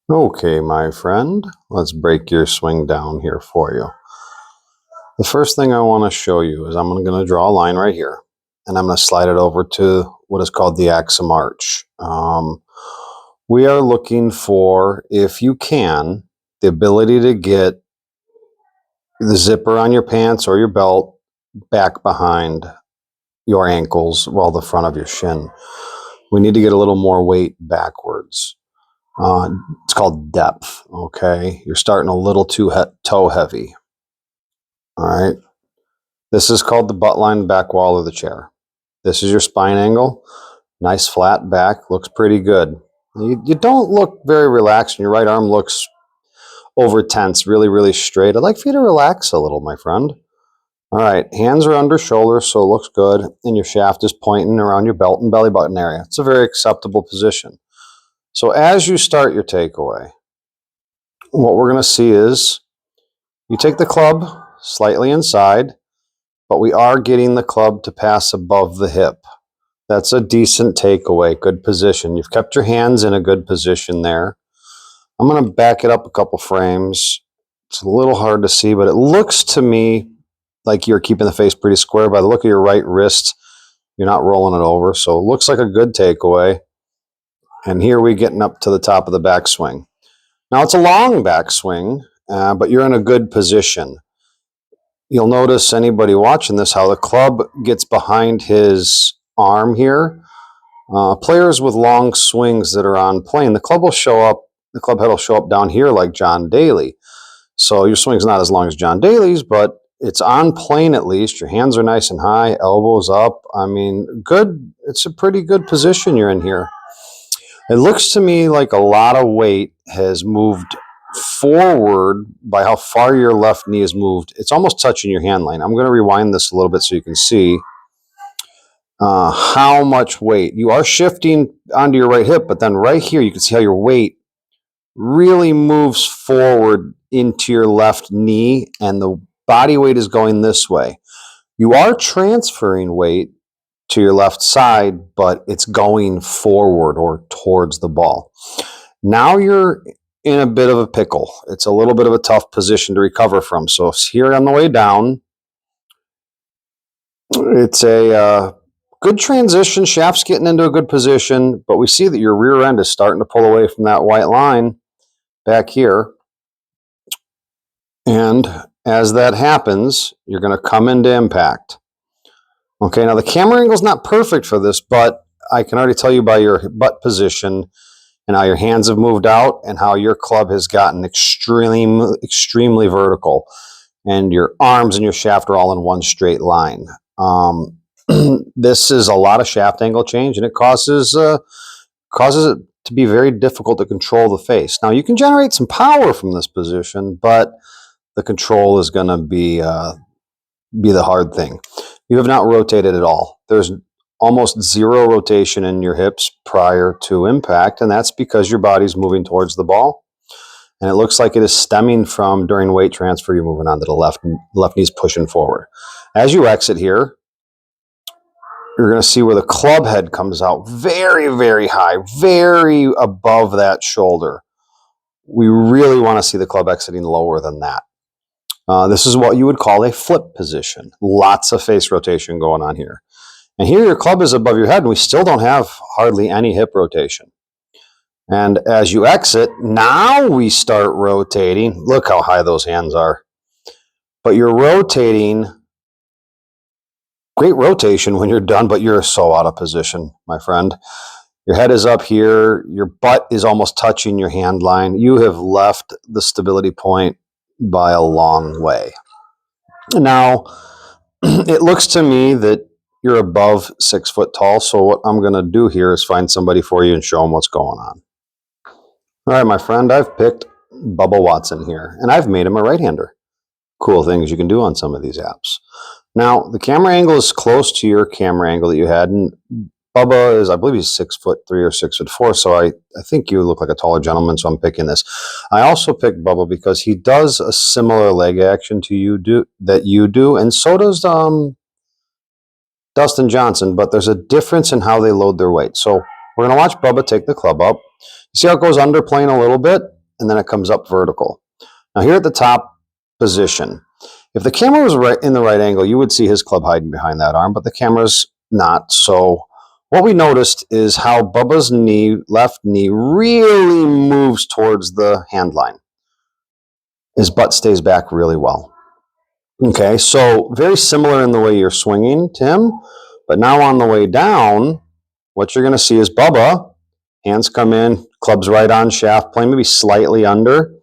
Okay, my friend, let's break your swing down here for you. The first thing I want to show you is I'm going to draw a line right here, and I'm going to slide it over to what is called the axum arch. We are looking for, if you can, the ability to get the zipper on your pants or your belt back behind your ankles, well, the front of your shin. We need to get a little more weight backwards. It's called depth, okay? You're starting a little too toe heavy, all right? This is called the butt line back wall of the chair. This is your spine angle. Nice flat back, looks pretty good. You don't look very relaxed, and your right arm looks over tense, really, really straight. I'd like for you to relax a little, my friend. All right, hands are under shoulders, so it looks good, and your shaft is pointing around your belt and belly button area. It's a very acceptable position. So as you start your takeaway, what we're going to see is you take the club slightly inside, but we are getting the club to pass above the hip. That's a decent takeaway, good position. You've kept your hands in a good position there. I'm going to back it up a couple frames. It's a little hard to see, but it looks to me like you're keeping the face pretty square. By the look of your right wrist, you're not rolling it over, so it looks like a good takeaway. And here we're getting up to the top of the backswing. Now, it's a long backswing, but you're in a good position. You'll notice, anybody watching this, how the club gets behind his arm here. Players with long swings that are on plane, the club head will show up down here like John Daly. So your swing's not as long as John Daly's, but it's on plane at least. Your hands are nice and high, elbows up. I mean, good. It's a pretty good position you're in here. It looks to me like a lot of weight has moved forward by how far your left knee has moved. It's almost touching your hand line. I'm going to rewind this a little bit so you can see how much weight. You are shifting onto your right hip, but then right here you can see how your weight really moves forward into your left knee, and the body weight is going this way. You are transferring weight to your left side, but it's going forward or towards the ball. Now you're in a bit of a pickle. It's a little bit of a tough position to recover from. So here on the way down, it's a good transition. Shaft's getting into a good position, but we see that your rear end is starting to pull away from that white line back here. And as that happens, you're going to come into impact. Okay, now the camera angle is not perfect for this, but I can already tell you by your butt position and how your hands have moved out and how your club has gotten extremely vertical, and your arms and your shaft are all in one straight line. This is a lot of shaft angle change, and it causes it to be very difficult to control the face. Now, you can generate some power from this position, but the control is going to be the hard thing. You have not rotated at all. There's almost zero rotation in your hips prior to impact, and that's because your body's moving towards the ball. And it looks like it is stemming from, during weight transfer, you're moving on to the left knee's pushing forward. As you exit here, you're going to see where the club head comes out very, very high, very above that shoulder. We really want to see the club exiting lower than that. This is what you would call a flip position. Lots of face rotation going on here. And here your club is above your head, and we still don't have hardly any hip rotation. And as you exit, now we start rotating. Look how high those hands are. But you're rotating. Great rotation when you're done, but you're so out of position, my friend. Your head is up here. Your butt is almost touching your hand line. You have left the stability point by a long way. Now, it looks to me that you're above 6 foot tall. So what I'm going to do here is find somebody for you and show them what's going on. All right, my friend, I've picked Bubba Watson here, and I've made him a right-hander. Cool things you can do on some of these apps. Now, the camera angle is close to your camera angle that you had, and Bubba is, I believe he's 6'3" or 6'4", so I think you look like a taller gentleman, so I'm picking this. I also picked Bubba because he does a similar leg action to you do, and so does Dustin Johnson, but there's a difference in how they load their weight. So We're going to watch Bubba take the club up. You see how it goes under plane a little bit, and then it comes up vertical. Now here at the top position, if the camera was right in the right angle, you would see his club hiding behind that arm, but the camera's not. So what we noticed is how Bubba's knee, left knee, really moves towards the hand line. His butt stays back really well. Okay, so very similar in the way you're swinging to him, but now on the way down, what you're going to see is Bubba, hands come in, club's right on shaft plane, maybe slightly under.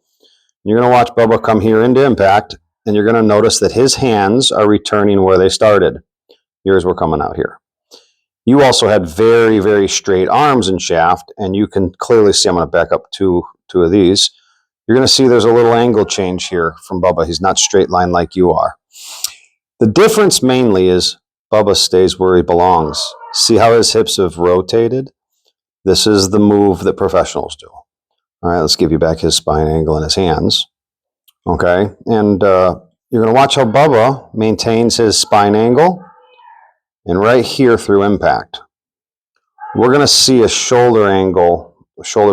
You're going to watch Bubba come here into impact, and you're going to notice that his hands are returning where they started. Yours were coming out here. You also had very, very straight arms and shaft, and you can clearly see, I'm going to back up two of these. You're going to see there's a little angle change here from Bubba. He's not straight line like you are. The difference mainly is Bubba stays where he belongs. See how his hips have rotated? This is the move that professionals do. All right, let's give you back his spine angle and his hands. Okay, and you're going to watch how Bubba maintains his spine angle. And right here through impact, we're going to see a shoulder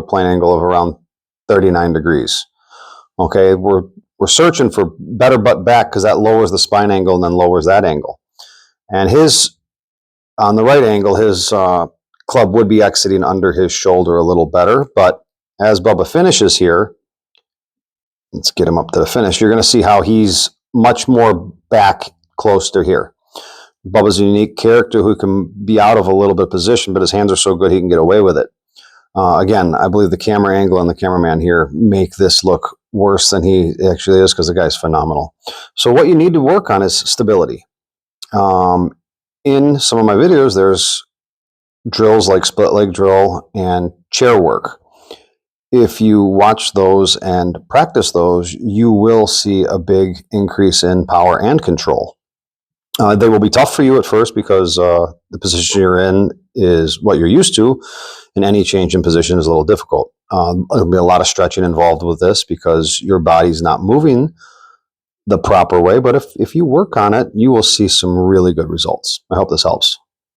plane angle of around 39 degrees. Okay, we're searching for better butt back because that lowers the spine angle and then lowers that angle. And on the right angle, his club would be exiting under his shoulder a little better. But as Bubba finishes here, let's get him up to the finish. You're going to see how he's much more back close to here. Bubba's a unique character who can be out of a little bit of position, but his hands are so good he can get away with it. Again, I believe the camera angle and the cameraman here make this look worse than he actually is because the guy's phenomenal. So what you need to work on is stability. In some of my videos, there's drills like split leg drill and chair work. If you watch those and practice those, you will see a big increase in power and control. They will be tough for you at first because the position you're in is what you're used to, and any change in position is a little difficult. There'll be a lot of stretching involved with this because your body's not moving the proper way, but if you work on it, you will see some really good results. I hope this helps.